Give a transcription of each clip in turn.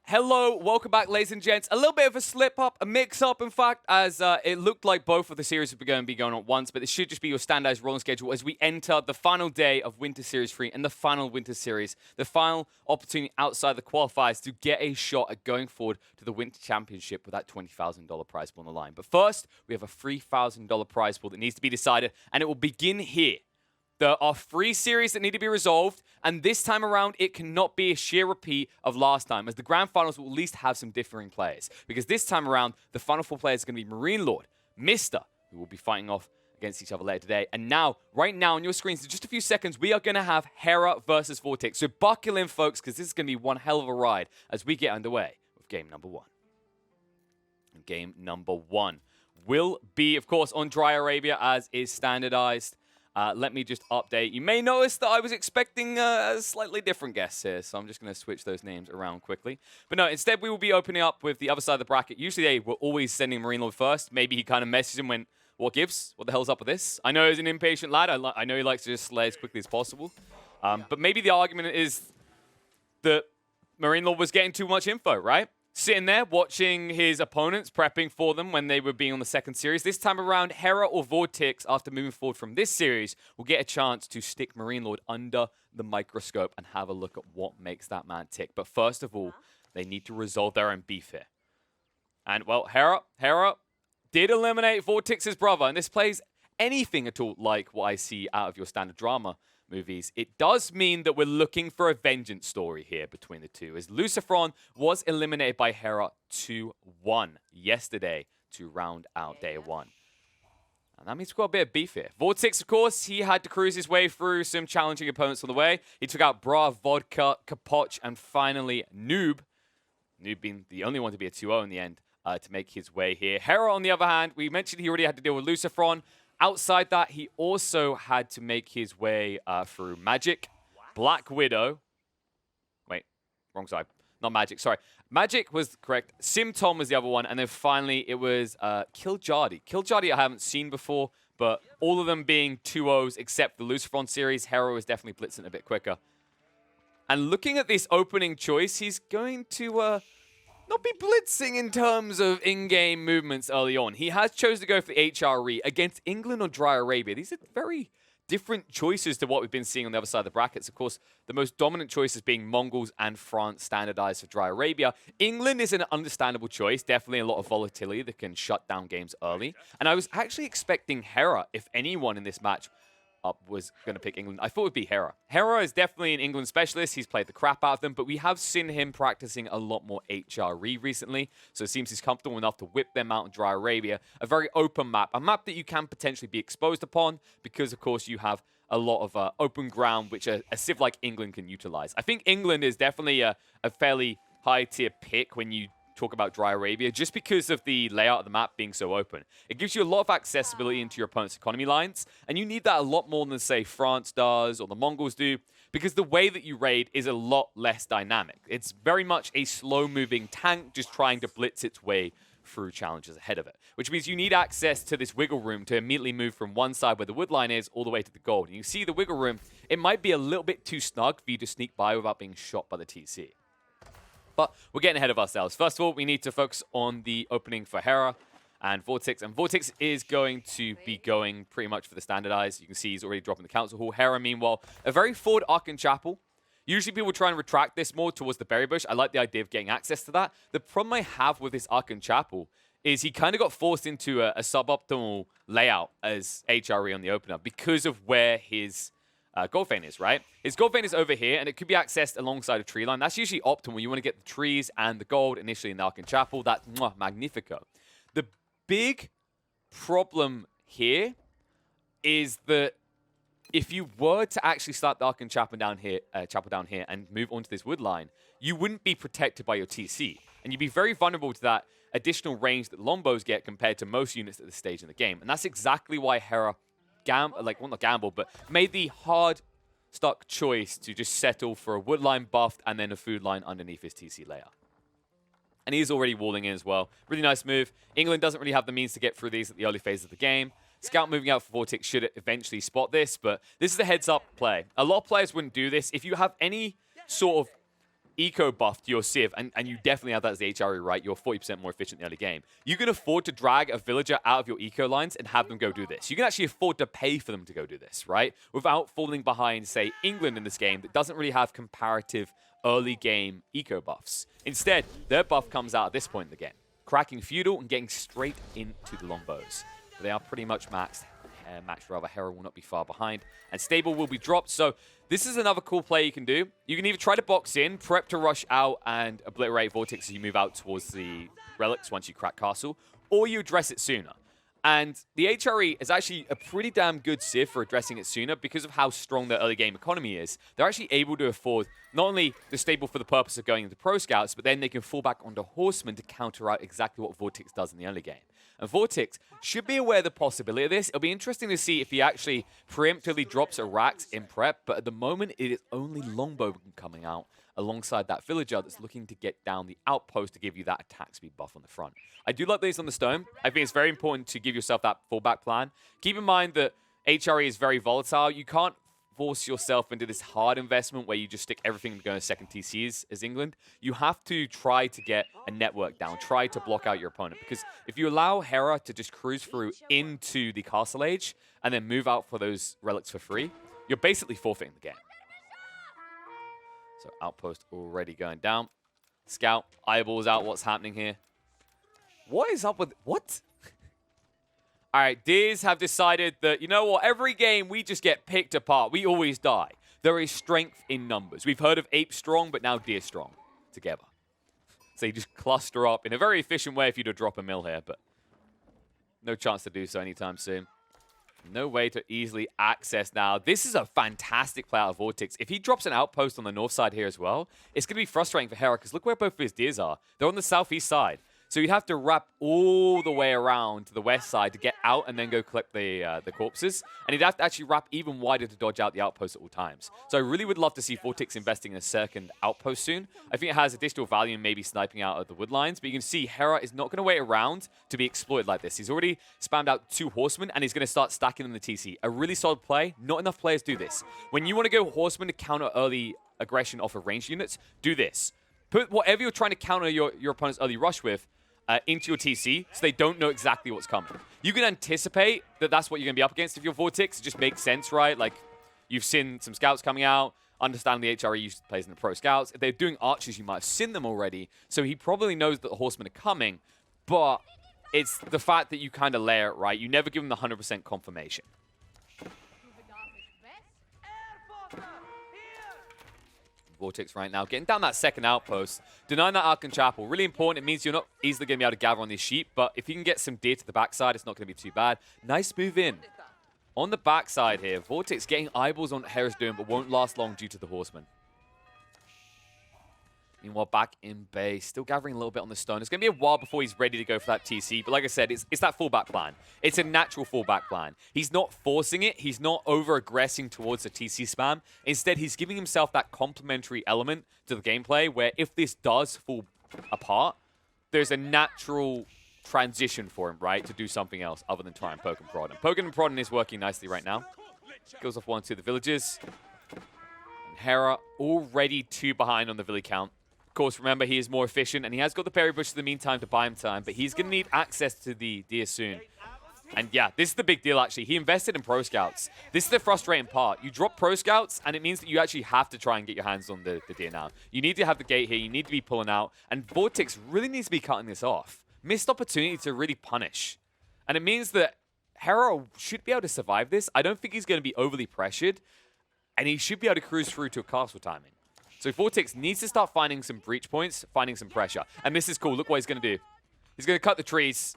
Hello, welcome back, ladies and gents. A little bit of a slip-up, a mix-up, in fact, as it looked like both of the series were going to be going on at once, but this should just be your standardized rolling schedule as we enter the final day of Winter Series 3 and the final Winter Series, the final opportunity outside the qualifiers to get a shot at going forward to the Winter Championship with that $20,000 prize pool on the line. But first, we have a $3,000 prize pool that needs to be decided, and it will begin here. There are 3 series that need to be resolved, and this time around, it cannot be a sheer repeat of last time, as the Grand Finals will at least have some differing players. Because this time around, the final 4 players are going to be Marine Lord, Mister, who will be fighting off against each other later today, and now, right now on your screens, in just a few seconds, we are going to have Hera versus VortiX. So buckle in, folks, because this is going to be one hell of a ride as we get underway with game number 1. And game number 1 will be, of course, on Dry Arabia, as is standardized. Let me just update. You may notice that I was expecting a slightly different guest here, so I'm just going to switch those names around quickly. But no, instead we will be opening up with the other side of the bracket. Usually they were always sending Marine Lord first. Maybe he kind of messaged him when, what gives? What the hell's up with this? I know he's an impatient lad. I know he likes to just slay as quickly as possible. But maybe the argument is that Marine Lord was getting too much info, right? Sitting there, watching his opponents, prepping for them when they were being on the second series. This time around, Hera or VortiX, after moving forward from this series, will get a chance to stick Marine Lord under the microscope and have a look at what makes that man tick. But first of all, they need to resolve their own beef here. And, well, Hera did eliminate VortiX's brother, and this plays anything at all like what I see out of your standard drama movies. It does mean that we're looking for a vengeance story here between the two, as Lucifron was eliminated by Hera 2-1 yesterday to round out day 1. And that means we've got a bit of beef here. VortiX, of course, he had to cruise his way through some challenging opponents on the way. He took out Bra, Vodka, Kapoch, and finally Noob. Noob being the only one to be a 2-0 in the end to make his way here. Hera, on the other hand, we mentioned he already had to deal with Lucifron. Outside that, he also had to make his way through Magic, Black Widow. Wait, wrong side. Not Magic, sorry. Magic was correct. Simtom was the other one. And then finally, it was Kiljardi. Kiljardi I haven't seen before, but all of them being 2-0s except the Lucifron series. Hera was definitely blitzing a bit quicker. And looking at this opening choice, he's going to not be blitzing in terms of in-game movements early on. He has chosen to go for the HRE against England or Dry Arabia. These are very different choices to what we've been seeing on the other side of the brackets. Of course, the most dominant choices being Mongols and France standardized for Dry Arabia. England is an understandable choice. Definitely a lot of volatility that can shut down games early. And I was actually expecting Hera, if anyone in this match was going to pick England. I thought it would be Hera. Hera is definitely an England specialist. He's played the crap out of them, but we have seen him practicing a lot more HRE recently, so it seems he's comfortable enough to whip them out in Dry Arabia. A very open map, a map that you can potentially be exposed upon because, of course, you have a lot of open ground, which a civ like England can utilize. I think England is definitely a fairly high-tier pick when you talk about Dry Arabia, just because of the layout of the map being so open. It gives you a lot of accessibility into your opponent's economy lines, and you need that a lot more than, say, France does or the Mongols do, because the way that you raid is a lot less dynamic. It's very much a slow-moving tank just trying to blitz its way through challenges ahead of it, which means you need access to this wiggle room to immediately move from one side where the wood line is all the way to the gold. And you see the wiggle room, it might be a little bit too snug for you to sneak by without being shot by the TC. But we're getting ahead of ourselves. First of all, we need to focus on the opening for Hera and VortiX. And VortiX is going to be going pretty much for the standardized. You can see he's already dropping the Council Hall. Hera, meanwhile, a very forward Archon Chapel. Usually people try and retract this more towards the Berry Bush. I like the idea of getting access to that. The problem I have with this Archon Chapel is he kind of got forced into a suboptimal layout as HRE on the opener because of where his gold vein is, right? His gold vein is over here, and it could be accessed alongside a tree line. That's usually optimal. You want to get the trees and the gold initially in the Archon Chapel. That's magnifico. The big problem here is that if you were to actually start the Archon Chapel down here and move onto this wood line, you wouldn't be protected by your TC, and you'd be very vulnerable to that additional range that Lombos get compared to most units at this stage in the game. And that's exactly why Hera made the hard stuck choice to just settle for a wood line buffed and then a food line underneath his TC layer. And he's already walling in as well. Really nice move. England doesn't really have the means to get through these at the early phase of the game. Scout moving out for VortiX should eventually spot this, but this is a heads-up play. A lot of players wouldn't do this. If you have any sort of eco buff to your Civ, and you definitely have that as the HRE, right? You're 40% more efficient in the early game. You can afford to drag a villager out of your eco lines and have them go do this. You can actually afford to pay for them to go do this, right? Without falling behind, say, England in this game that doesn't really have comparative early game eco buffs. Instead, their buff comes out at this point in the game, cracking feudal and getting straight into the longbows. But they are pretty much maxed. Hera will not be far behind, and stable will be dropped. So this is another cool play you can do. You can either try to box in, prep to rush out and obliterate VortiX as you move out towards the relics once you crack castle, or you address it sooner. And the HRE is actually a pretty damn good Civ for addressing it sooner because of how strong the early game economy is. They're actually able to afford not only the stable for the purpose of going into Pro Scouts, but then they can fall back onto Horsemen to counter out exactly what VortiX does in the early game. And VortiX should be aware of the possibility of this. It'll be interesting to see if he actually preemptively drops a Rax in prep, but at the moment it is only Longbow coming out alongside that villager that's looking to get down the outpost to give you that attack speed buff on the front. I do like these on the stone. I think it's very important to give yourself that fallback plan. Keep in mind that HRE is very volatile. You can't force yourself into this hard investment where you just stick everything and go to second TCs as England. You have to try to get a network down, try to block out your opponent, because if you allow Hera to just cruise through into the Castle Age and then move out for those relics for free, you're basically forfeiting the game. So outpost already going down. Scout, eyeballs out what's happening here. What is up with... What? All right, Deers have decided that, you know what, every game we just get picked apart. We always die. There is strength in numbers. We've heard of Ape strong, but now Deer strong together. So you just cluster up in a very efficient way if you to drop a mill here, but no chance to do so anytime soon. No way to easily access now. This is a fantastic play out of VortiX. If he drops an outpost on the north side here as well, it's going to be frustrating for Hera because look where both of his Deers are. They're on the southeast side. So you'd have to wrap all the way around to the west side to get out and then go collect the corpses. And he'd have to actually wrap even wider to dodge out the outpost at all times. So I really would love to see VortiX investing in a second outpost soon. I think it has additional value in maybe sniping out of the wood lines. But you can see Hera is not going to wait around to be exploited like this. He's already spammed out 2 horsemen and he's going to start stacking on the TC. A really solid play. Not enough players do this. When you want to go horsemen to counter early aggression off of ranged units, do this. Put whatever you're trying to counter your opponent's early rush with into your TC, so they don't know exactly what's coming. You can anticipate that that's what you're going to be up against if you're VortiX. It just makes sense, right? Like, you've seen some scouts coming out, understand the HRE used to play in the pro scouts. If they're doing archers, you might have seen them already, so he probably knows that the horsemen are coming, but it's the fact that you kind of layer it right. You never give them the 100% confirmation. VortiX right now, getting down that second outpost, denying that Archon Chapel. Really important. It means you're not easily going to be able to gather on these sheep, but if you can get some deer to the backside, it's not going to be too bad. Nice move in. On the backside here, VortiX getting eyeballs on what Hera's doing, but won't last long due to the horsemen. Meanwhile, back in base, still gathering a little bit on the stone. It's going to be a while before he's ready to go for that TC. But like I said, it's that fallback plan. It's a natural fallback plan. He's not forcing it. He's not over-aggressing towards the TC spam. Instead, he's giving himself that complementary element to the gameplay where if this does fall apart, there's a natural transition for him, right, to do something else other than try and poke and prod. And poking and prodding is working nicely right now. Goes off 1 to the villages. And Hera already 2 behind on the village count. Of course, remember, he is more efficient, and he has got the Berry Bush in the meantime to buy him time, but he's going to need access to the deer soon. And yeah, this is the big deal, actually. He invested in Pro Scouts. This is the frustrating part. You drop Pro Scouts, and it means that you actually have to try and get your hands on the deer now. You need to have the gate here. You need to be pulling out, and VortiX really needs to be cutting this off. Missed opportunity to really punish. And it means that Hera should be able to survive this. I don't think he's going to be overly pressured, and he should be able to cruise through to a castle timing. So VortiX needs to start finding some breach points, finding some pressure. And this is cool. Look what he's going to do. He's going to cut the trees.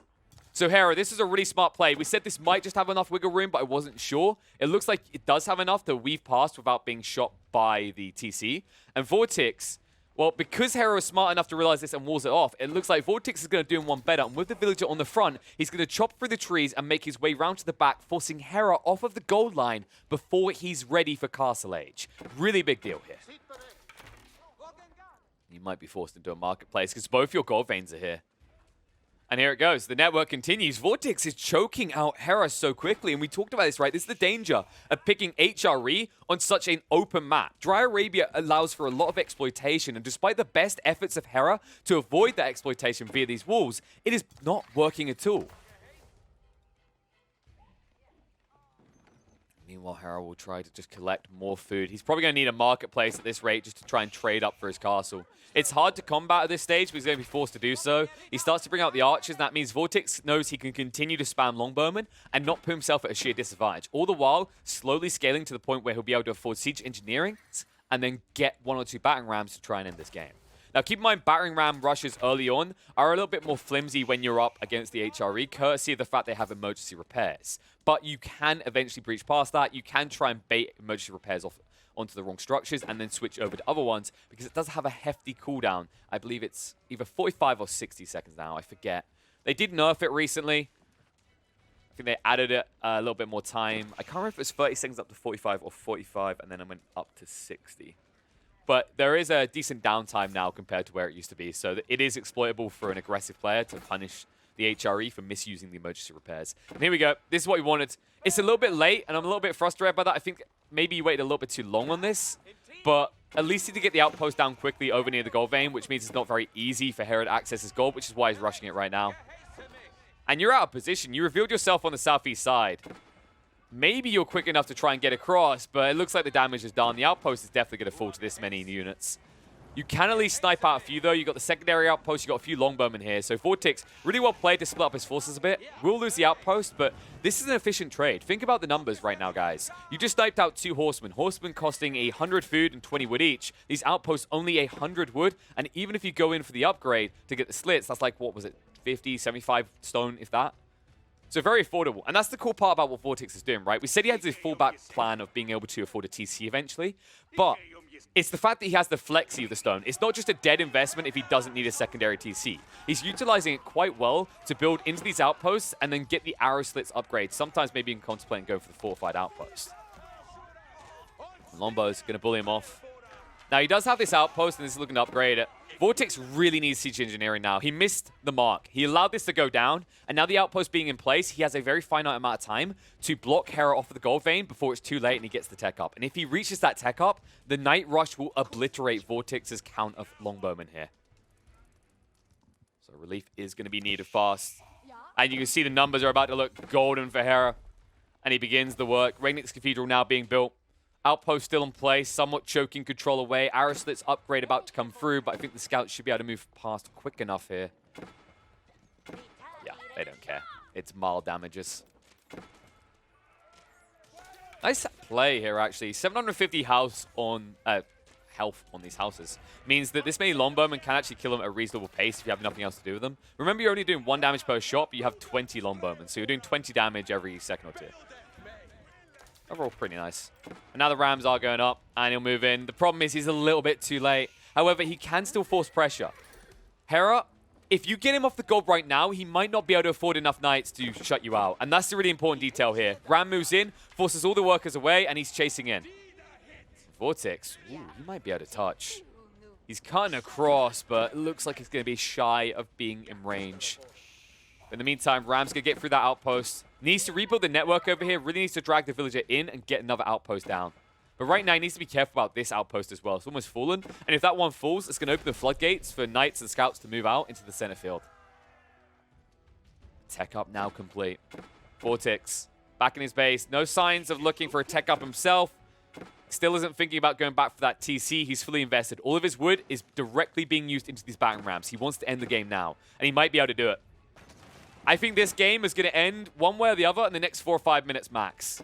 So Hera, this is a really smart play. We said this might just have enough wiggle room, but I wasn't sure. It looks like it does have enough to weave past without being shot by the TC. And VortiX, well, because Hera is smart enough to realize this and walls it off, it looks like VortiX is going to do him one better. And with the villager on the front, he's going to chop through the trees and make his way round to the back, forcing Hera off of the gold line before he's ready for Castle Age. Really big deal here. You might be forced into a marketplace because both your gold veins are here. And here it goes. The network continues. VortiX is choking out Hera so quickly. And we talked about this, right? This is the danger of picking HRE on such an open map. Dry Arabia allows for a lot of exploitation. And despite the best efforts of Hera to avoid that exploitation via these walls, it is not working at all. Meanwhile, Hera will try to just collect more food. He's probably going to need a marketplace at this rate just to try and trade up for his castle. It's hard to combat at this stage, but he's going to be forced to do so. He starts to bring out the archers, and that means VortiX knows he can continue to spam longbowmen and not put himself at a sheer disadvantage. All the while, slowly scaling to the point where he'll be able to afford siege engineering and then get 1 or 2 battering rams to try and end this game. Now, keep in mind, battering ram rushes early on are a little bit more flimsy when you're up against the HRE, courtesy of the fact they have emergency repairs. But you can eventually breach past that. You can try and bait emergency repairs off onto the wrong structures and then switch over to other ones because it does have a hefty cooldown. I believe it's either 45 or 60 seconds now. I forget. They did nerf it recently. I think they added it a little bit more time. I can't remember if it was 30 seconds up to 45 or 45, and then it went up to 60. But there is a decent downtime now compared to where it used to be, so it is exploitable for an aggressive player to punish the HRE for misusing the emergency repairs. And here we go. This is what we wanted. It's a little bit late, and I'm a little bit frustrated by that. I think maybe you waited a little bit too long on this, but at least he did get the outpost down quickly over near the gold vein, which means it's not very easy for Hera to access his gold, which is why he's rushing it right now. And you're out of position. You revealed yourself on the southeast side. Maybe you're quick enough to try and get across, but it looks like the damage is done. The outpost is definitely going to fall to this many units. You can at least snipe out a few, though. You've got the secondary outpost. You've got a few longbowmen here. So VortiX, really well played to split up his forces a bit. We'll lose the outpost, but this is an efficient trade. Think about the numbers right now, guys. You just sniped out 2 horsemen. Horsemen costing 100 food and 20 wood each. These outposts only 100 wood. And even if you go in for the upgrade to get the slits, that's like, what was it, 50, 75 stone, if that? So very affordable. And that's the cool part about what VortiX is doing, right? We said he had this fallback plan of being able to afford a TC eventually, but it's the fact that he has the flexi of the stone. It's not just a dead investment if he doesn't need a secondary TC. He's utilizing it quite well to build into these outposts and then get the arrow slits upgrade. Sometimes maybe even contemplating going for the fortified outpost. Lombo's going to bully him off. Now, he does have this outpost, and this is looking to upgrade it. VortiX really needs siege engineering now. He missed the mark. He allowed this to go down, and now the outpost being in place, he has a very finite amount of time to block Hera off of the gold vein before it's too late and he gets the tech up. And if he reaches that tech up, the Night Rush will obliterate VortiX's count of longbowmen here. So relief is going to be needed fast. And you can see the numbers are about to look golden for Hera. And he begins the work. Regnix Cathedral now being built. Outpost still in place, somewhat choking control away. Arrow slits upgrade about to come through, but I think the scouts should be able to move past quick enough here. Yeah, they don't care. It's mild damages. Nice play here, actually. 750 health on these houses means that this many longbowmen can actually kill them at a reasonable pace if you have nothing else to do with them. Remember, you're only doing 1 damage per shot, but you have 20 longbowmen, so you're doing 20 damage every second or 2. Overall, pretty nice. And now the Rams are going up, and he'll move in. The problem is he's a little bit too late. However, he can still force pressure. Hera, if you get him off the gold right now, he might not be able to afford enough knights to shut you out. And that's the really important detail here. Ram moves in, forces all the workers away, and he's chasing in. VortiX, ooh, he might be able to touch. He's cutting across, but it looks like he's going to be shy of being in range. In the meantime, Ram's going to get through that outpost. Needs to rebuild the network over here. Really needs to drag the villager in and get another outpost down. But right now, he needs to be careful about this outpost as well. It's almost fallen. And if that one falls, it's going to open the floodgates for knights and scouts to move out into the center field. Tech up now complete. VortiX back in his base. No signs of looking for a tech up himself. Still isn't thinking about going back for that TC. He's fully invested. All of his wood is directly being used into these battering rams. He wants to end the game now. And he might be able to do it. I think this game is going to end one way or the other in the next 4 or 5 minutes max.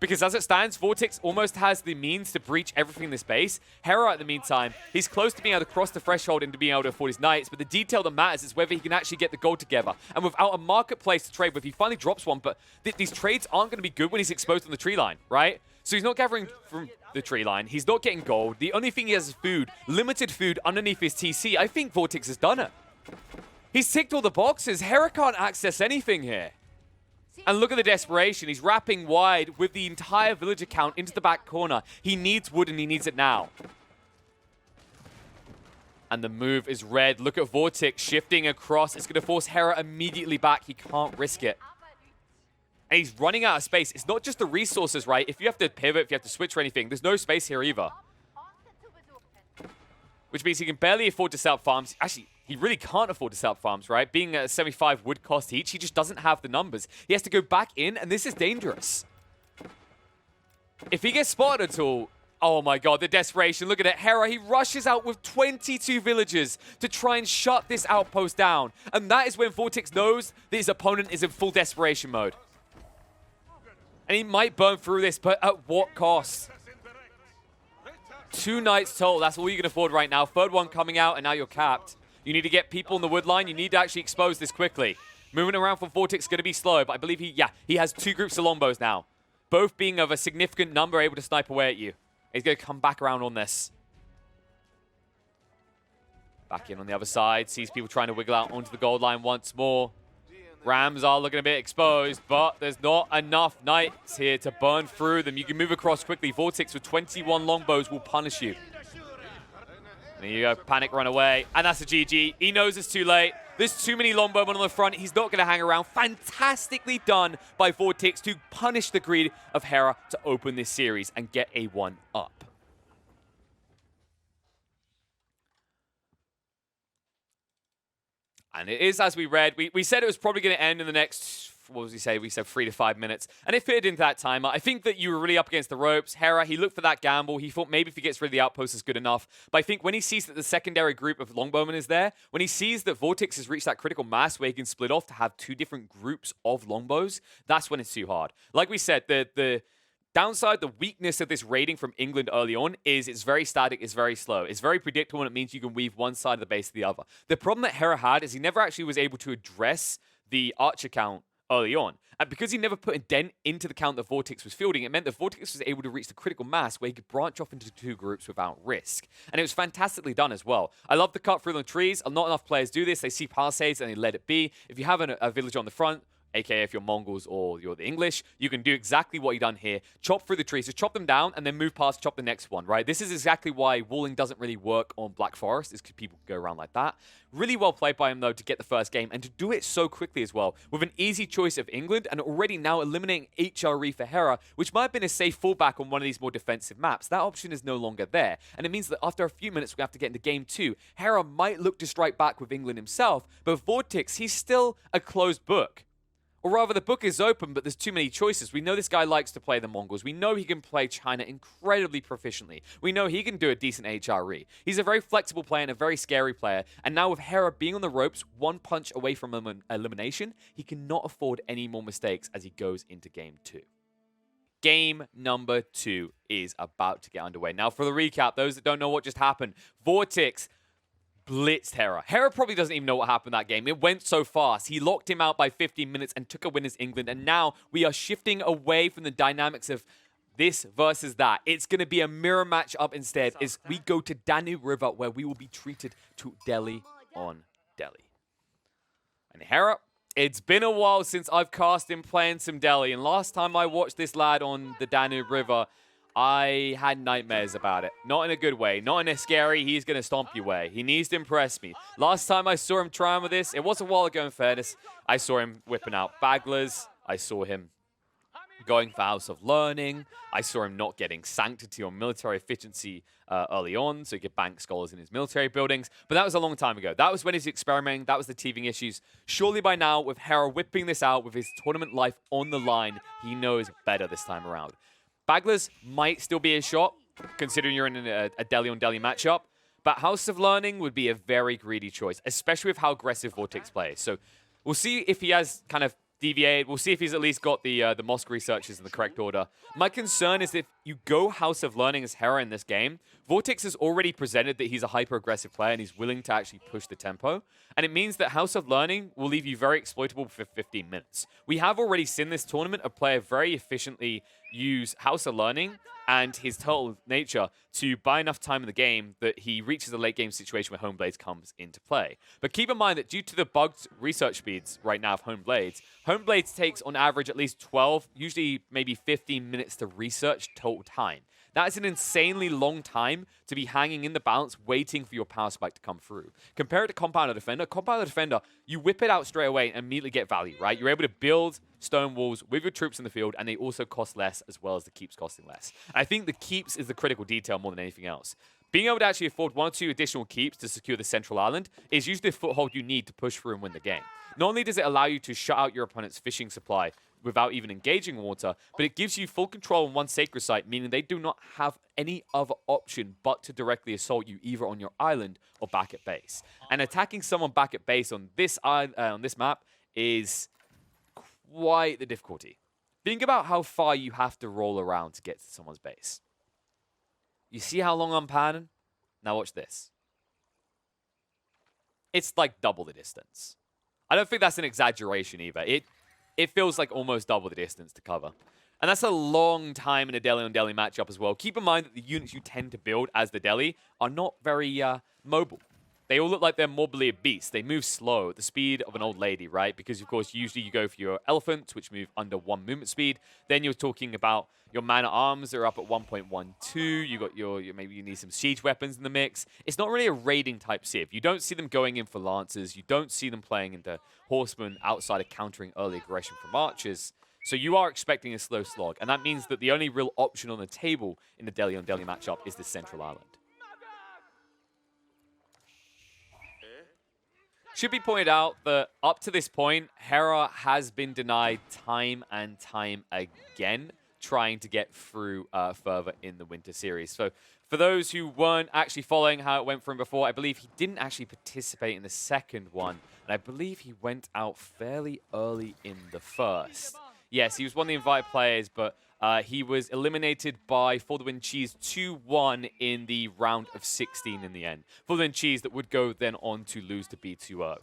Because as it stands, VortiX almost has the means to breach everything in this base. Hera, in the meantime, he's close to being able to cross the threshold into being able to afford his knights, but the detail that matters is whether he can actually get the gold together. And without a marketplace to trade with, he finally drops one, but these trades aren't going to be good when he's exposed on the tree line, right? So he's not gathering from the tree line. He's not getting gold. The only thing he has is food, limited food underneath his TC. I think VortiX has done it. He's ticked all the boxes. Hera can't access anything here. And look at the desperation. He's wrapping wide with the entire villager count into the back corner. He needs wood and he needs it now. And the move is red. Look at VortiX shifting across. It's going to force Hera immediately back. He can't risk it. And he's running out of space. It's not just the resources, right? If you have to pivot, if you have to switch or anything, there's no space here either. Which means he can barely afford to set up farms. Actually, he really can't afford to set up farms, right? Being at 75 would cost each. He just doesn't have the numbers. He has to go back in, and this is dangerous. If he gets spotted at all, oh my god, the desperation. Look at it. Hera, he rushes out with 22 villagers to try and shut this outpost down. And that is when VortiX knows that his opponent is in full desperation mode. And he might burn through this, but at what cost? 2 knights total. That's all you can afford right now. Third one coming out, and now you're capped. You need to get people in the wood line. You need to actually expose this quickly. Moving around for VortiX is going to be slow, but I believe he has 2 groups of longbows now. Both being of a significant number, able to snipe away at you. He's going to come back around on this. Back in on the other side. Sees people trying to wiggle out onto the gold line once more. Rams are looking a bit exposed, but there's not enough knights here to burn through them. You can move across quickly. VortiX with 21 longbows will punish you. There you go. Panic, run away. And that's a GG. He knows it's too late. There's too many longbowmen on the front. He's not going to hang around. Fantastically done by VortiX to punish the greed of Hera to open this series and get a 1-up. And it is, as we read, we said it was probably going to end in the next, what was we say? We said 3 to 5 minutes. And it fitted into that timer. I think that you were really up against the ropes. Hera, he looked for that gamble. He thought maybe if he gets rid of the outpost is good enough. But I think when he sees that the secondary group of longbowmen is there, when he sees that VortiX has reached that critical mass where he can split off to have 2 different groups of longbows, that's when it's too hard. Like we said, the downside, the weakness of this raiding from England early on is it's very static, it's very slow. It's very predictable, and it means you can weave one side of the base to the other. The problem that Hera had is he never actually was able to address the archer count early on. And because he never put a dent into the count that VortiX was fielding, it meant that VortiX was able to reach the critical mass where he could branch off into 2 groups without risk. And it was fantastically done as well. I love the cut through the trees. Not enough players do this. They see palisades and they let it be. If you have a village on the front, aka if you're Mongols or you're the English, you can do exactly what you've done here. Chop through the trees. Just chop them down and then move past, chop the next one, right? This is exactly why walling doesn't really work on Black Forest, is because people can go around like that. Really well played by him, though, to get the first game and to do it so quickly as well, with an easy choice of England and already now eliminating HRE for Hera, which might have been a safe fallback on one of these more defensive maps. That option is no longer there. And it means that after a few minutes, we have to get into game 2. Hera might look to strike back with England himself, but VortiX, he's still a closed book. Or rather, the book is open, but there's too many choices. We know this guy likes to play the Mongols. We know he can play China incredibly proficiently. We know he can do a decent HRE. He's a very flexible player and a very scary player. And now with Hera being on the ropes, 1 punch away from elimination, he cannot afford any more mistakes as he goes into game 2. Game number 2 is about to get underway. Now, for the recap, those that don't know what just happened, VortiX blitzed Hera. Hera probably doesn't even know what happened that game. It went so fast. He locked him out by 15 minutes and took a win as England. And now we are shifting away from the dynamics of this versus that. It's going to be a mirror match up instead as we go to Danube River where we will be treated to Delhi on Delhi. And Hera, it's been a while since I've cast him playing some Delhi. And last time I watched this lad on the Danube River, I had nightmares about it. Not in a good way. Not in a scary, he's going to stomp you way. He needs to impress me. Last time I saw him trying with this, it was a while ago in fairness. I saw him whipping out Baglers. I saw him going for House of Learning. I saw him not getting sanctity or military efficiency early on, so he could bank scholars in his military buildings. But that was a long time ago. That was when he's experimenting. That was the teething issues. Surely by now, with Hera whipping this out, with his tournament life on the line, he knows better this time around. Baglers might still be a shot, considering you're in a Delhi on Delhi matchup. But House of Learning would be a very greedy choice, especially with how aggressive VortiX plays. So we'll see if he has kind of deviated. We'll see if he's at least got the mosque researches in the correct order. My concern is if you go House of Learning as Hera in this game, VortiX has already presented that he's a hyper-aggressive player and he's willing to actually push the tempo. And it means that House of Learning will leave you very exploitable for 15 minutes. We have already seen this tournament a player very efficiently use House of Learning and his total nature to buy enough time in the game that he reaches a late game situation where Homeblades comes into play. But keep in mind that due to the bugged research speeds right now of Homeblades takes on average at least 12, usually maybe 15 minutes to research total time. That is an insanely long time to be hanging in the balance, waiting for your power spike to come through. Compare it to Compounder Defender. Compounder Defender, you whip it out straight away and immediately get value, right? You're able to build stone walls with your troops in the field, and they also cost less as well as the keeps costing less. And I think the keeps is the critical detail more than anything else. Being able to actually afford 1 or 2 additional keeps to secure the central island is usually the foothold you need to push through and win the game. Not only does it allow you to shut out your opponent's fishing supply without even engaging water, but it gives you full control on one sacred site, meaning they do not have any other option but to directly assault you either on your island or back at base. And attacking someone back at base on this map is quite the difficulty. Think about how far you have to roll around to get to someone's base. You see how long I'm panning? Now watch this. It's like double the distance. I don't think that's an exaggeration either. It feels like almost double the distance to cover. And that's a long time in a Deli on Deli matchup as well. Keep in mind that the units you tend to build as the Deli are not very mobile. They all look like they're morbidly obese. They move slow at the speed of an old lady, right? Because, of course, usually you go for your elephants, which move under 1 movement speed. Then you're talking about your man-at-arms that are up at 1.12. You got maybe you need some siege weapons in the mix. It's not really a raiding type civ. You don't see them going in for lancers. You don't see them playing into horsemen outside of countering early aggression from archers. So you are expecting a slow slog. And that means that the only real option on the table in the Deli on Deli matchup is the central island. Should be pointed out that up to this point, Hera has been denied time and time again trying to get through further in the Winter Series. So for those who weren't actually following how it went for him before, I believe he didn't actually participate in the second one. And I believe he went out fairly early in the first. Yes, he was one of the invited players, but he was eliminated by For the Win Cheese 2-1 in the round of 16 in the end. For the Win Cheese that would go then on to lose to B2-0.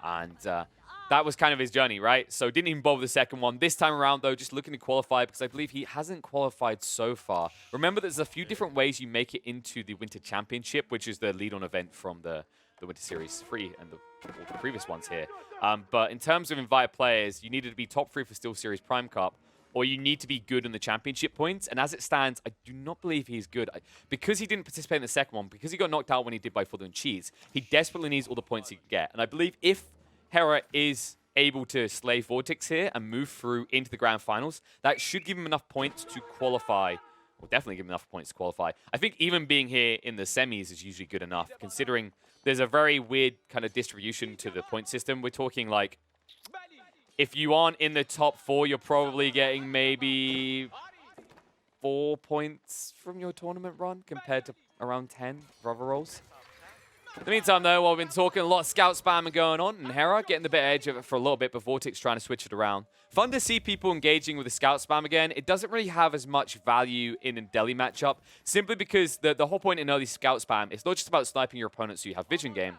And that was kind of his journey, right? So didn't even bother the second one. This time around, though, just looking to qualify because I believe he hasn't qualified so far. Remember, there's a few different ways you make it into the Winter Championship, which is the lead-on event from the Winter Series 3 and all the previous ones here. But in terms of invited players, you needed to be top 3 for Steel Series Prime Cup, or you need to be good in the championship points. And as it stands, I do not believe he's good. Because he didn't participate in the second one, because he got knocked out when he did by For the Win Cheese, he desperately needs all the points he can get. And I believe if Hera is able to slay VortiX here and move through into the grand finals, that should give him enough points to qualify. Well, definitely give him enough points to qualify. I think even being here in the semis is usually good enough, considering there's a very weird kind of distribution to the point system. We're talking like, if you aren't in the top 4, you're probably getting maybe 4 points from your tournament run compared to around 10 for other roles. In the meantime, though, while we've been talking, a lot of scout spamming going on, and Hera getting the bit edge of it for a little bit, but VortiX trying to switch it around. Fun to see people engaging with the scout spam again. It doesn't really have as much value in a Deli matchup, simply because the whole point in early scout spam is not just about sniping your opponent so you have vision game.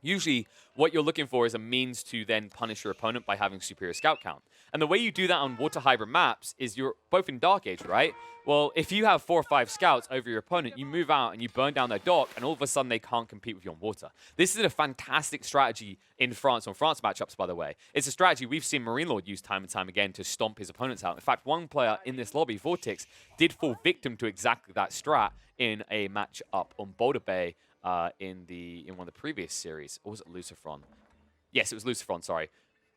Usually, what you're looking for is a means to then punish your opponent by having superior scout count. And the way you do that on water hybrid maps is you're both in Dark Age, right? Well, if you have 4 or 5 scouts over your opponent, you move out and you burn down their dock, and all of a sudden they can't compete with you on water. This is a fantastic strategy in France on France matchups, by the way. It's a strategy we've seen Marine Lord use time and time again to stomp his opponents out. In fact, one player in this lobby, VortiX, did fall victim to exactly that strat in a match up on Boulder Bay in one of the previous series. Or was it Lucifron? Yes, it was Lucifron, sorry.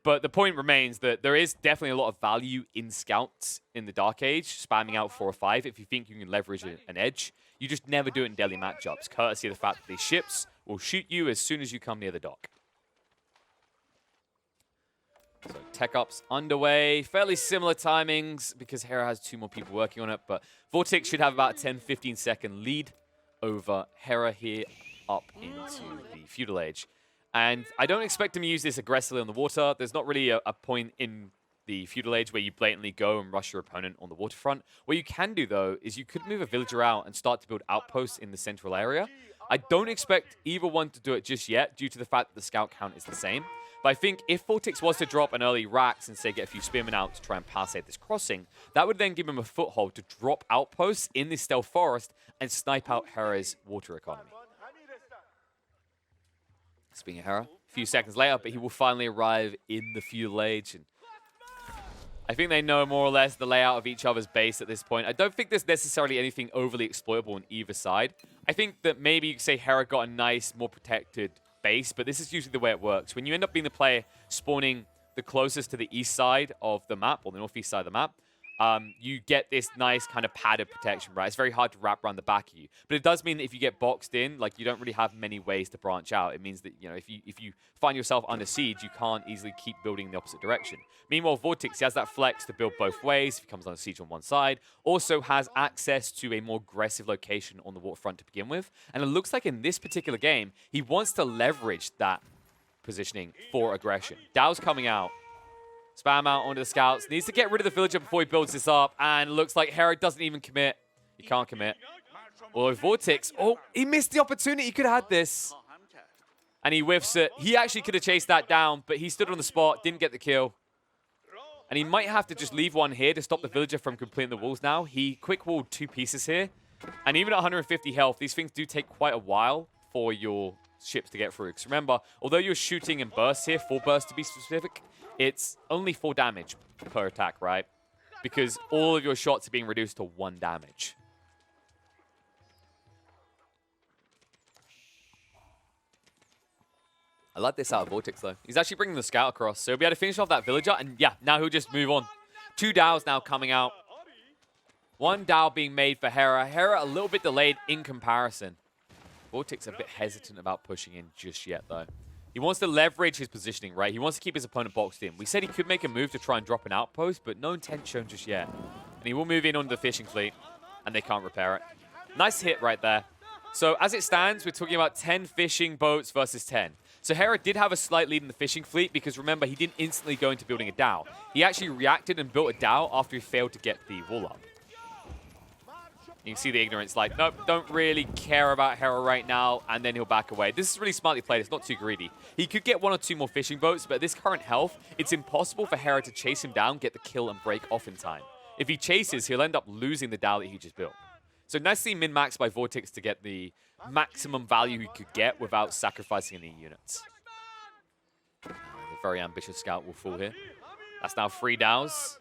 But the point remains that there is definitely a lot of value in scouts in the Dark Age, spamming out 4 or 5 if you think you can leverage an edge. You just never do it in Deli matchups, courtesy of the fact that these ships will shoot you as soon as you come near the dock. So tech ups underway, fairly similar timings because Hera has 2 more people working on it, but VortiX should have about a 10-15 second lead over Hera here up into the Feudal Age. And I don't expect him to use this aggressively on the water. There's not really a point in the Feudal Age where you blatantly go and rush your opponent on the waterfront. What you can do, though, is you could move a villager out and start to build outposts in the central area. I don't expect either one to do it just yet due to the fact that the scout count is the same. But I think if VortiX was to drop an early Rax and, say, get a few spearmen out to try and passate this crossing, that would then give him a foothold to drop outposts in this stealth forest and snipe out Hera's water economy. Speaking of Hera, a few seconds later, but he will finally arrive in the Feudal Age. And I think they know more or less the layout of each other's base at this point. I don't think there's necessarily anything overly exploitable on either side. I think that maybe you could say Hera got a nice, more protected base, but this is usually the way it works. When you end up being the player spawning the closest to the east side of the map, or the northeast side of the map, you get this nice kind of padded protection, right? It's very hard to wrap around the back of you. But it does mean that if you get boxed in, like, you don't really have many ways to branch out. It means that, you know, if you find yourself under siege, you can't easily keep building in the opposite direction. Meanwhile, VortiX, he has that flex to build both ways if he comes under siege on one side. Also has access to a more aggressive location on the waterfront to begin with. And it looks like in this particular game, he wants to leverage that positioning for aggression. Dow's coming out. Spam out onto the scouts. Needs to get rid of the villager before he builds this up. And looks like Hera doesn't even commit. He can't commit. Although VortiX, oh, he missed the opportunity. He could have had this. And he whiffs it. He actually could have chased that down, but he stood on the spot, didn't get the kill. And he might have to just leave one here to stop the villager from completing the walls now. He quick-walled 2 pieces here. And even at 150 health, these things do take quite a while for your ships to get through. Because remember, although you're shooting in bursts here, 4 bursts to be specific, it's only 4 damage per attack, right? Because all of your shots are being reduced to 1 damage. I like this out of VortiX, though. He's actually bringing the scout across, so he'll be able to finish off that villager, and yeah, now he'll just move on. 2 Dows now coming out. 1 Dow being made for Hera. Hera a little bit delayed in comparison. VortiX a bit hesitant about pushing in just yet, though. He wants to leverage his positioning, right? He wants to keep his opponent boxed in. We said he could make a move to try and drop an outpost, but no intent shown just yet. And he will move in onto the fishing fleet, and they can't repair it. Nice hit right there. So as it stands, we're talking about 10 fishing boats versus 10. So Hera did have a slight lead in the fishing fleet because, remember, he didn't instantly go into building a Dow. He actually reacted and built a Dow after he failed to get the wall up. You can see the ignorance, like, nope, don't really care about Hera right now, and then he'll back away. This is really smartly played. It's not too greedy. He could get 1 or 2 more fishing boats, but at this current health, it's impossible for Hera to chase him down, get the kill, and break off in time. If he chases, he'll end up losing the Dow that he just built. So nicely min-maxed by VortiX to get the maximum value he could get without sacrificing any units. The very ambitious scout will fall here. That's now 3 Dows.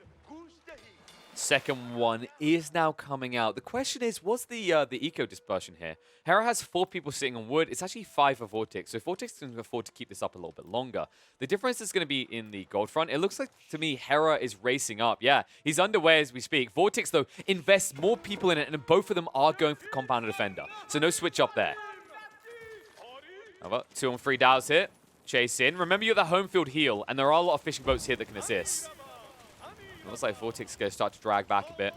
Second one is now coming out. The question is, what's the eco dispersion here? Hera has 4 people sitting on wood. It's actually 5 for VortiX, so VortiX can afford to keep this up a little bit longer. The difference is going to be in the gold front. It looks like, to me, Hera is racing up. Yeah, he's underway as we speak. VortiX, though, invests more people in it, and both of them are going for the compounded defender. So no switch up there. Over 2 on 3 Dows here. Chase in. Remember, you're the home field heal, and there are a lot of fishing boats here that can assist. It looks like VortiX is going to start to drag back a bit.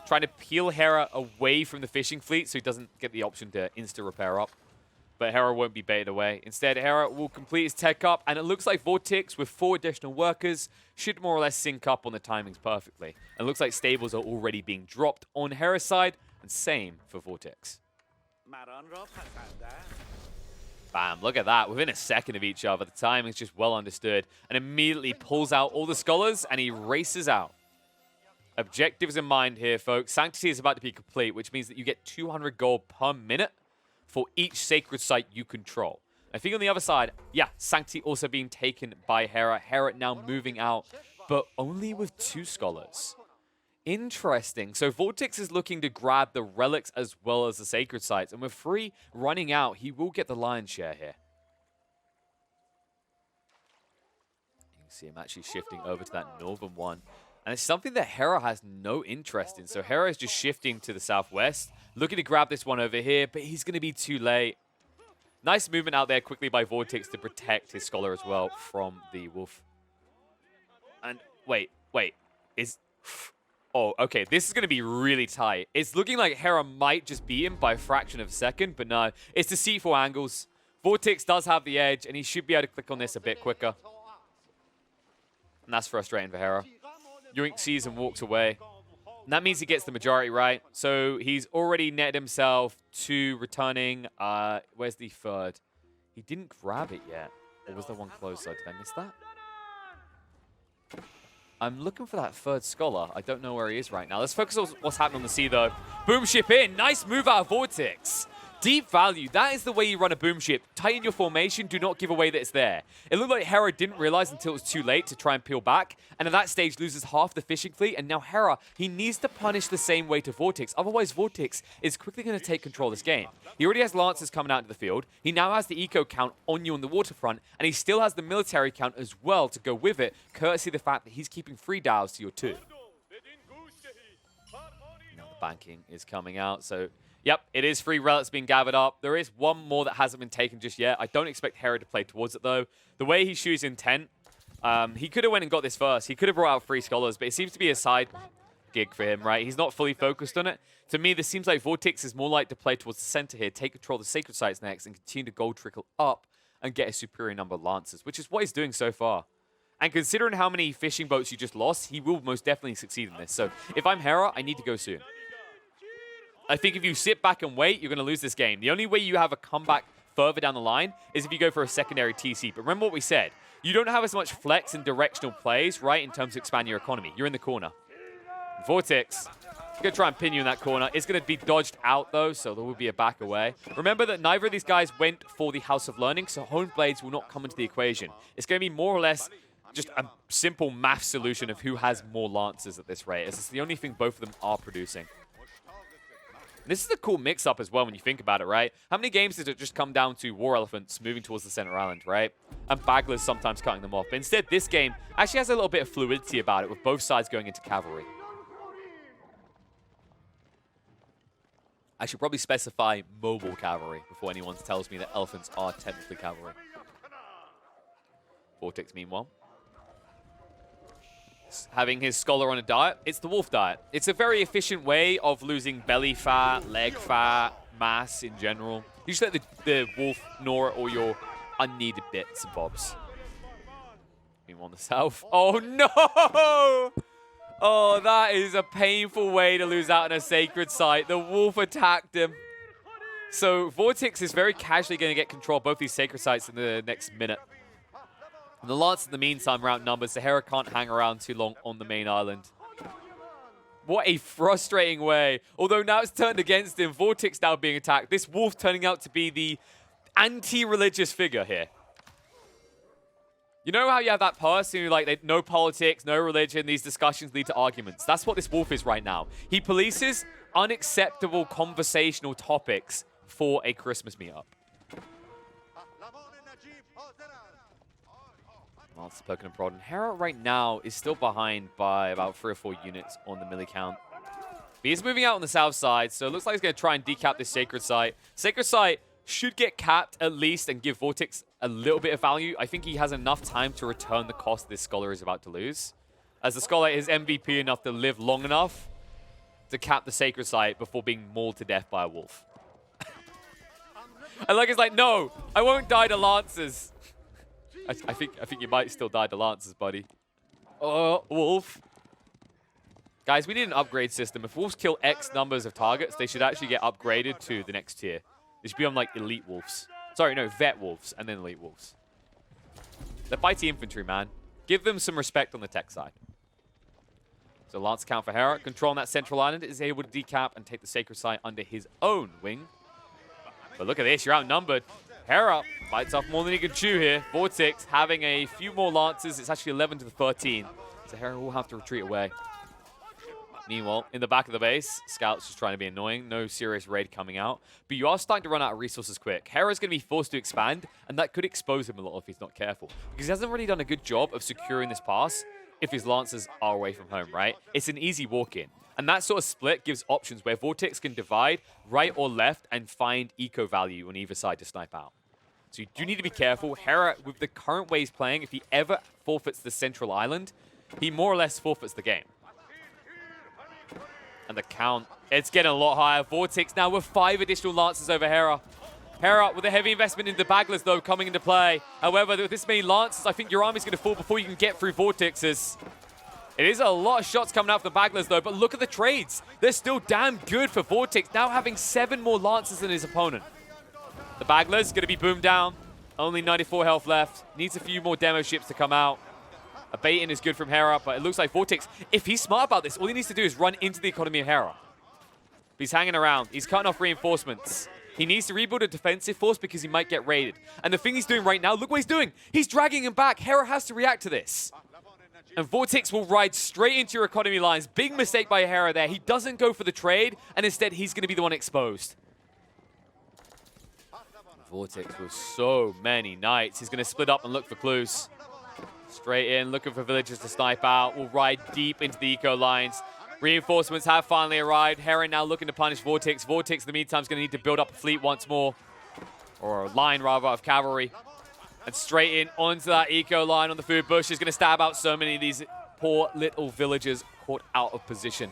Trying to peel Hera away from the fishing fleet so he doesn't get the option to insta-repair up. But Hera won't be baited away. Instead, Hera will complete his tech up, and it looks like VortiX, with 4 additional workers, should more or less sync up on the timings perfectly. And it looks like stables are already being dropped on Hera's side, and same for VortiX. Bam, look at that. Within a second of each other, the timing's just well understood. And immediately pulls out all the scholars, and he races out. Objectives in mind here, folks. Sanctity is about to be complete, which means that you get 200 gold per minute for each sacred site you control. I think on the other side, yeah, Sanctity also being taken by Hera. Hera now moving out, but only with 2 scholars. Interesting. So VortiX is looking to grab the relics as well as the sacred sites. And with 3 running out, he will get the lion's share here. You can see him actually shifting over to that northern one. And it's something that Hera has no interest in. So Hera is just shifting to the southwest, looking to grab this one over here, but he's going to be too late. Nice movement out there quickly by VortiX to protect his scholar as well from the wolf. And wait. Oh, okay, this is going to be really tight. It's looking like Hera might just beat him by a fraction of a second, but no. It's deceitful angles. VortiX does have the edge, and he should be able to click on this a bit quicker. And that's frustrating for Hera. Yoink sees and walks away. And that means he gets the majority right. So he's already netted himself 2 returning. Where's the 3rd? He didn't grab it yet. Or was there one closer? Did I miss that? I'm looking for that 3rd scholar. I don't know where he is right now. Let's focus on what's happening on the sea, though. Boom ship in. Nice move out of VortiX. Deep value, that is the way you run a boom ship. Tighten your formation, do not give away that it's there. It looked like Hera didn't realize until it was too late to try and peel back, and at that stage loses half the fishing fleet, and now Hera, he needs to punish the same way to VortiX, otherwise VortiX is quickly going to take control of this game. He already has Lancers coming out into the field, he now has the eco count on you on the waterfront, and he still has the military count as well to go with it, courtesy of the fact that he's keeping 3 dials to your 2. Now the banking is coming out, so... Yep, it is 3 relics being gathered up. There is 1 more that hasn't been taken just yet. I don't expect Hera to play towards it, though. The way he shoots intent, he could have went and got this first. He could have brought out 3 scholars, but it seems to be a side gig for him, right? He's not fully focused on it. To me, this seems like VortiX is more like to play towards the center here, take control of the sacred sites next, and continue to gold trickle up and get a superior number of Lancers, which is what he's doing so far. And considering how many fishing boats you just lost, he will most definitely succeed in this. So if I'm Hera, I need to go soon. I think if you sit back and wait, you're going to lose this game. The only way you have a comeback further down the line is if you go for a secondary TC. But remember what we said. You don't have as much flex and directional plays, right, in terms of expanding your economy. You're in the corner. VortiX, going to try and pin you in that corner. It's going to be dodged out, though, so there will be a back away. Remember that neither of these guys went for the House of Learning, so Honed Blades will not come into the equation. It's going to be more or less just a simple math solution of who has more Lancers at this rate. It's the only thing both of them are producing. This is a cool mix-up as well when you think about it, right? How many games does it just come down to War Elephants moving towards the center island, right? And Bagglers sometimes cutting them off. But instead, this game actually has a little bit of fluidity about it with both sides going into cavalry. I should probably specify mobile cavalry before anyone tells me that elephants are technically cavalry. VortiX, meanwhile, having his scholar on a diet. It's the wolf diet. It's a very efficient way of losing belly fat, leg fat, mass in general. You just let the wolf gnaw all your unneeded bits and bobs. Meanwhile, on the south. Oh, no! Oh, that is a painful way to lose out on a sacred site. The wolf attacked him. So VortiX is very casually going to get control of both these sacred sites in the next minute. And the Lance, in the meantime, are outnumbered, so Hera can't hang around too long on the main island. What a frustrating way. Although now it's turned against him, VortiX now being attacked. This wolf turning out to be the anti-religious figure here. You know how you have that person who, like, no politics, no religion, these discussions lead to arguments? That's what this wolf is right now. He polices unacceptable conversational topics for a Christmas meetup. Lance poking and prodding. Hera right now is still behind by about 3 or 4 units on the milli count. But he's moving out on the south side, so it looks like he's going to try and decap this sacred site. Sacred site should get capped at least and give VortiX a little bit of value. I think he has enough time to return the cost this scholar is about to lose, as the scholar is MVP enough to live long enough to cap the sacred site before being mauled to death by a wolf. And like, it's like, no, I won't die to Lancers. I think you might still die to Lancers, buddy. Oh, wolf. Guys, we need an upgrade system. If wolves kill X numbers of targets, they should actually get upgraded to the next tier. They should be on, like, elite wolves. Sorry, no, vet wolves, and then elite wolves. They're fighty infantry, man. Give them some respect on the tech side. So Lance count for Hera. Controlling that central island, is able to decap and take the sacred site under his own wing. But look at this, you're outnumbered. Hera bites off more than he can chew here. VortiX having a few more Lancers. It's actually 11 to the 13. So Hera will have to retreat away. Meanwhile, in the back of the base, Scout's just trying to be annoying. No serious raid coming out. But you are starting to run out of resources quick. Hera's going to be forced to expand, and that could expose him a lot if he's not careful. Because he hasn't really done a good job of securing this pass if his Lancers are away from home, right? It's an easy walk-in. And that sort of split gives options where VortiX can divide right or left and find eco value on either side to snipe out. So you do need to be careful. Hera, with the current way he's playing, if he ever forfeits the central island, he more or less forfeits the game. And the count, it's getting a lot higher. VortiX now with 5 additional Lancers over Hera. Hera with a heavy investment in the Bagglers, though, coming into play. However, with this many Lancers, I think your army's going to fall before you can get through VortiX's. It is a lot of shots coming out from the Bagglers, though, but look at the trades. They're still damn good for VortiX, now having 7 more Lancers than his opponent. The Bagglers going to be boomed down. Only 94 health left. Needs a few more demo ships to come out. A bait-in is good from Hera, but it looks like VortiX, if he's smart about this, all he needs to do is run into the economy of Hera. He's hanging around. He's cutting off reinforcements. He needs to rebuild a defensive force because he might get raided. And the thing he's doing right now, look what he's doing. He's dragging him back. Hera has to react to this. And VortiX will ride straight into your economy lines. Big mistake by Hera there. He doesn't go for the trade, and instead he's going to be the one exposed. VortiX with so many knights. He's going to split up and look for clues. Straight in, looking for villagers to snipe out. Will ride deep into the eco lines. Reinforcements have finally arrived. Hera now looking to punish VortiX. VortiX, in the meantime, is going to need to build up a fleet once more. Or a line, rather, of cavalry. And straight in onto that eco line on the food bush. Is going to stab out so many of these poor little villagers caught out of position.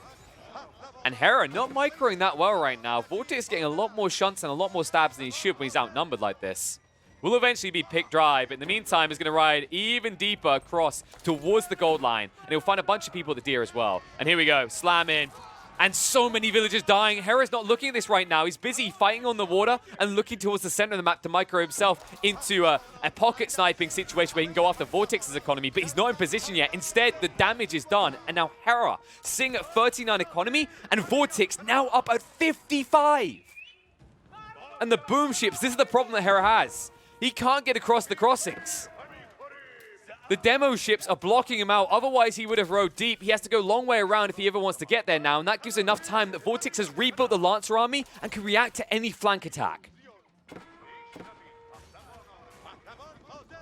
And Hera not microing that well right now. VortiX getting a lot more shunts and a lot more stabs than he should when he's outnumbered like this. Will eventually be picked dry, but in the meantime, he's going to ride even deeper across towards the gold line. And he'll find a bunch of people at the deer as well. And here we go, slam in. And so many villagers dying. Hera's not looking at this right now. He's busy fighting on the water and looking towards the center of the map to micro himself into a pocket sniping situation where he can go after VortiX's economy, but he's not in position yet. Instead, the damage is done. And now Hera sitting at 39 economy and VortiX now up at 55. And the boom ships, this is the problem that Hera has. He can't get across the crossings. The demo ships are blocking him out. Otherwise, he would have rode deep. He has to go a long way around if he ever wants to get there now. And that gives enough time that VortiX has rebuilt the Lancer army and can react to any flank attack.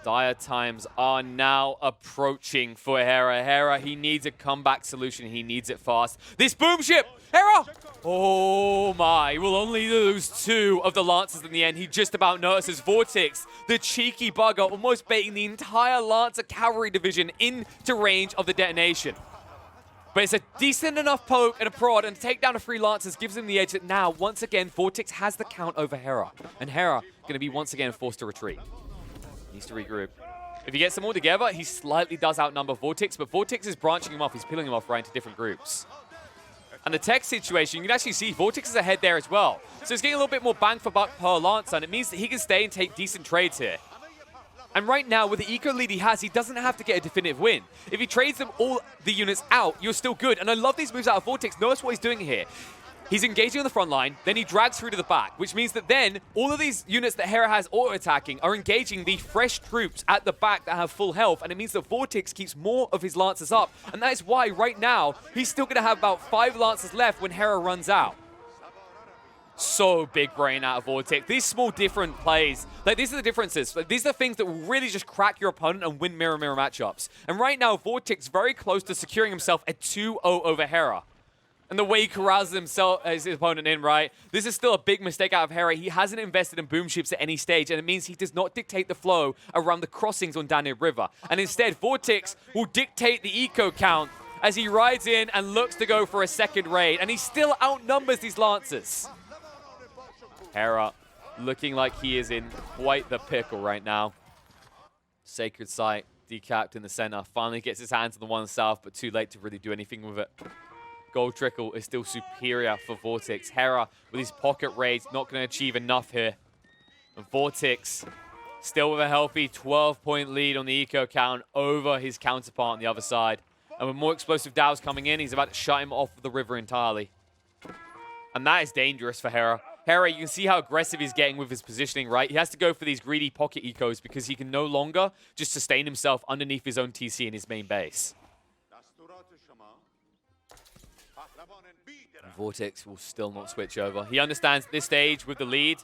Dire times are now approaching for Hera. Hera, he needs a comeback solution. He needs it fast. This boom ship! Hera! Oh my, we'll only lose 2 of the Lancers in the end. He just about notices VortiX, the cheeky bugger, almost baiting the entire Lancer cavalry division into range of the detonation. But it's a decent enough poke and a prod, and to take down a 3 Lancers gives him the edge that now, once again, VortiX has the count over Hera. And Hera going to be once again forced to retreat. Needs to regroup. If he gets them all together, he slightly does outnumber VortiX, but VortiX is branching him off. He's peeling him off right into different groups. And the tech situation, you can actually see VortiX is ahead there as well. So he's getting a little bit more bang for buck per Lancer, and it means that he can stay and take decent trades here. And right now, with the eco lead he has, he doesn't have to get a definitive win. If he trades them all the units out, you're still good. And I love these moves out of VortiX. Notice what he's doing here. He's engaging on the front line, then he drags through to the back, which means that then all of these units that Hera has auto-attacking are engaging the fresh troops at the back that have full health, and it means that VortiX keeps more of his Lancers up, and that is why right now he's still going to have about 5 Lancers left when Hera runs out. So big brain out of VortiX. These small different plays, like these are the differences. Like, these are the things that will really just crack your opponent and win mirror-mirror matchups. And right now, VortiX very close to securing himself a 2-0 over Hera. And the way he corrals himself as his opponent in, right? This is still a big mistake out of Hera. He hasn't invested in boom ships at any stage, and it means he does not dictate the flow around the crossings on Danube River. And instead, VortiX will dictate the eco count as he rides in and looks to go for a second raid. And he still outnumbers these Lancers. Hera looking like he is in quite the pickle right now. Sacred Site, decapped in the center. Finally gets his hands on the one south, but too late to really do anything with it. Gold Trickle is still superior for VortiX. Hera, with his pocket raids, not going to achieve enough here. And VortiX, still with a healthy 12-point lead on the eco count over his counterpart on the other side. And with more explosive dows coming in, he's about to shut him off the river entirely. And that is dangerous for Hera. Hera, you can see how aggressive he's getting with his positioning, right? He has to go for these greedy pocket ecos because he can no longer just sustain himself underneath his own TC in his main base. VortiX will still not switch over. He understands at this stage with the lead,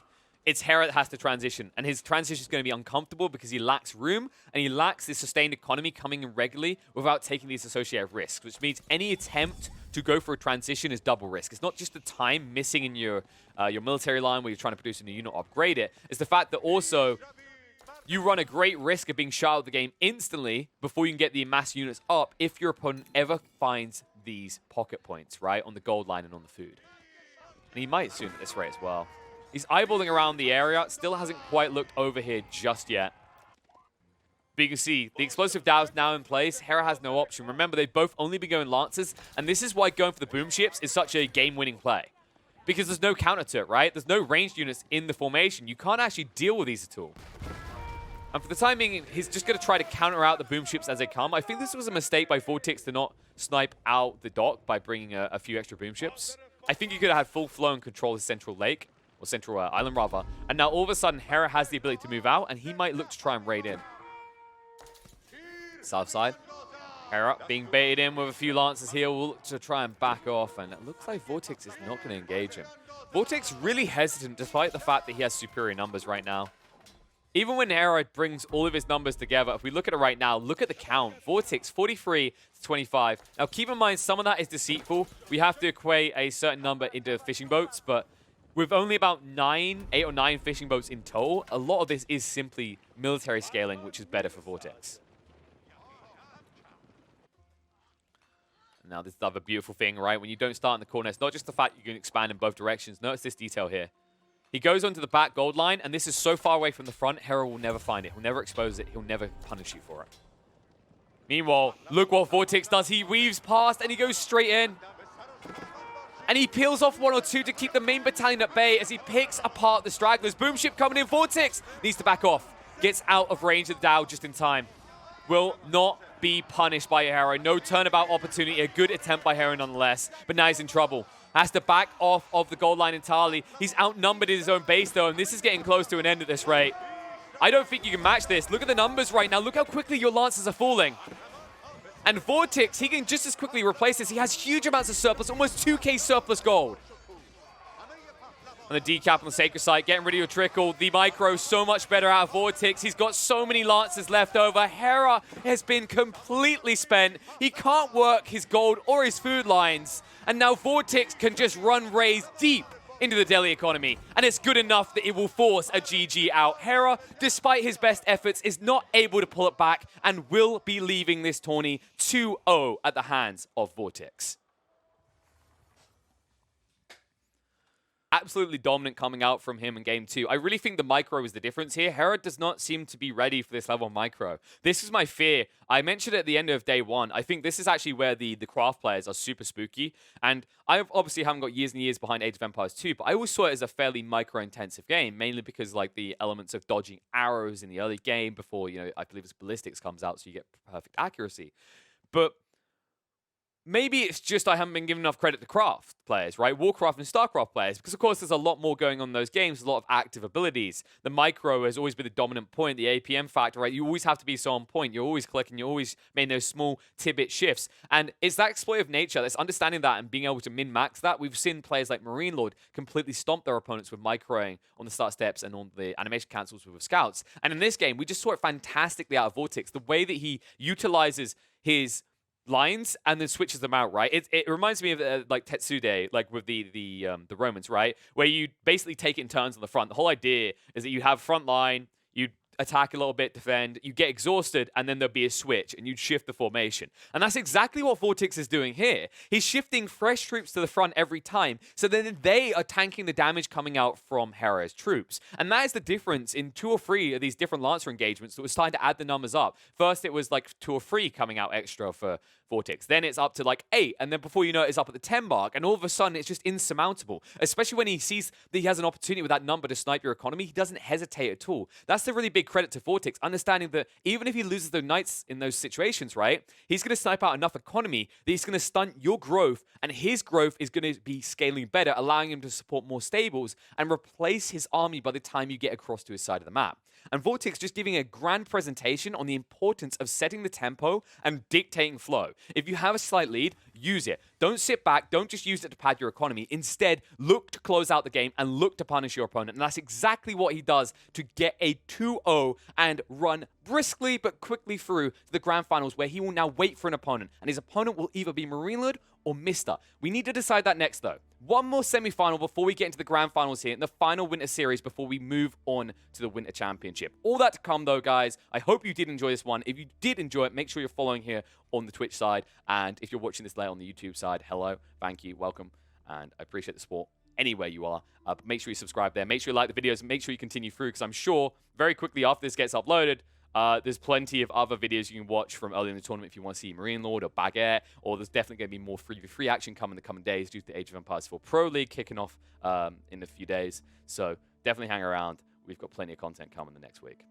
it's Hera that has to transition. And his transition is going to be uncomfortable because he lacks room and he lacks this sustained economy coming in regularly without taking these associated risks, which means any attempt to go for a transition is double risk. It's not just the time missing in your military line where you're trying to produce a new unit or upgrade it. It's the fact that also you run a great risk of being shot out of the game instantly before you can get the mass units up if your opponent ever finds these pocket points, right, on the gold line and on the food. And he might soon at this rate as well. He's eyeballing around the area. Still hasn't quite looked over here just yet. But you can see the explosive Dow's now in place. Hera has no option. Remember, they've both only been going Lancers, and this is why going for the boom ships is such a game-winning play. Because there's no counter to it, right? There's no ranged units in the formation. You can't actually deal with these at all. And for the time being, he's just going to try to counter out the boom ships as they come. I think this was a mistake by VortiX to not snipe out the dock by bringing a few extra boom ships. I think he could have had full flow and control of the central lake, or Central Island rather. And now all of a sudden, Hera has the ability to move out, and he might look to try and raid in. South side. Hera being baited in with a few Lancers here, will look to try and back off, and it looks like VortiX is not going to engage him. VortiX really hesitant despite the fact that he has superior numbers right now. Even when Hera brings all of his numbers together, if we look at it right now, look at the count. VortiX 43 to 25. Now keep in mind some of that is deceitful. We have to equate a certain number into fishing boats, but with only about 8 or 9 fishing boats in total, a lot of this is simply military scaling, which is better for VortiX. Now, this is the other beautiful thing, right? When you don't start in the corner, it's not just the fact you can expand in both directions. Notice this detail here. He goes onto the back gold line, and this is so far away from the front, Hera will never find it. He'll never expose it. He'll never punish you for it. Meanwhile, look what VortiX does. He weaves past, and he goes straight in. And he peels off 1 or 2 to keep the main battalion at bay as he picks apart the stragglers. Boom ship coming in. VortiX needs to back off. Gets out of range of the Dow just in time. Will not be punished by Hera. No turnabout opportunity. A good attempt by Hera nonetheless. But now he's in trouble. Has to back off of the gold line entirely. He's outnumbered in his own base, though, and this is getting close to an end at this rate. I don't think you can match this. Look at the numbers right now. Look how quickly your Lancers are falling. And VortiX, he can just as quickly replace this. He has huge amounts of surplus, almost 2k surplus gold. On the decap on the sacred site, getting rid of your trickle. The micro, so much better out of VortiX. He's got so many Lancers left over. Hera has been completely spent. He can't work his gold or his food lines. And now VortiX can just run raids deep into the Delhi economy. And it's good enough that it will force a GG out. Hera, despite his best efforts, is not able to pull it back and will be leaving this tourney 2-0 at the hands of VortiX. Absolutely dominant coming out from him in game 2. I really think the micro is the difference here. Hera does not seem to be ready for this level of micro. This is my fear. I mentioned at the end of day 1, I think this is actually where the craft players are super spooky. And I obviously haven't got years and years behind Age of Empires 2, but I always saw it as a fairly micro-intensive game, mainly because like the elements of dodging arrows in the early game before, you know, I believe it's ballistics comes out so you get perfect accuracy. But maybe it's just I haven't been given enough credit to craft players, right? Warcraft and Starcraft players, because of course there's a lot more going on in those games, a lot of active abilities. The micro has always been the dominant point, the APM factor, right? You always have to be so on point. You're always clicking, you're always making those small tidbit shifts. And it's that exploitive nature, that's understanding that and being able to min-max that. We've seen players like Marine Lord completely stomp their opponents with microing on the start steps and on the animation cancels with scouts. And in this game, we just saw it fantastically out of VortiX. The way that he utilizes his lines and then switches them out, right? It reminds me of like Tetsude, like with the Romans, right? Where you basically take it in turns on the front. The whole idea is that you have front line, you attack a little bit, defend, you get exhausted, and then there'll be a switch, and you'd shift the formation. And that's exactly what VortiX is doing here. He's shifting fresh troops to the front every time, so then they are tanking the damage coming out from Hera's troops. And that is the difference in 2 or 3 of these different Lancer engagements that was starting to add the numbers up. First, it was like 2 or 3 coming out extra for VortiX. Then it's up to like 8, and then before you know it, it's up at the 10 mark, and all of a sudden it's just insurmountable. Especially when he sees that he has an opportunity with that number to snipe your economy, he doesn't hesitate at all. That's the really big credit to VortiX, understanding that even if he loses the knights in those situations, right, he's going to snipe out enough economy that he's going to stunt your growth, and his growth is going to be scaling better, allowing him to support more stables and replace his army by the time you get across to his side of the map. And VortiX just giving a grand presentation on the importance of setting the tempo and dictating flow. If you have a slight lead, use it. Don't sit back. Don't just use it to pad your economy. Instead, look to close out the game and look to punish your opponent. And that's exactly what he does to get a 2-0 and run briskly but quickly through to the grand finals, where he will now wait for an opponent. And his opponent will either be Marine Lord or Mister. We need to decide that next, though. One more semi-final before we get into the grand finals here in the final winter series before we move on to the winter championship. All that to come, though, guys. I hope you did enjoy this one. If you did enjoy it, make sure you're following here on the Twitch side. And if you're watching this later on the YouTube side, hello, thank you, welcome. And I appreciate the support anywhere you are. But make sure you subscribe there. Make sure you like the videos and make sure you continue through, because I'm sure very quickly after this gets uploaded, there's plenty of other videos you can watch from early in the tournament if you want to see Marine Lord or Baguette, or there's definitely going to be more 3v3 action coming in the coming days due to the Age of Empires 4 Pro League kicking off in a few days. So definitely hang around. We've got plenty of content coming the next week.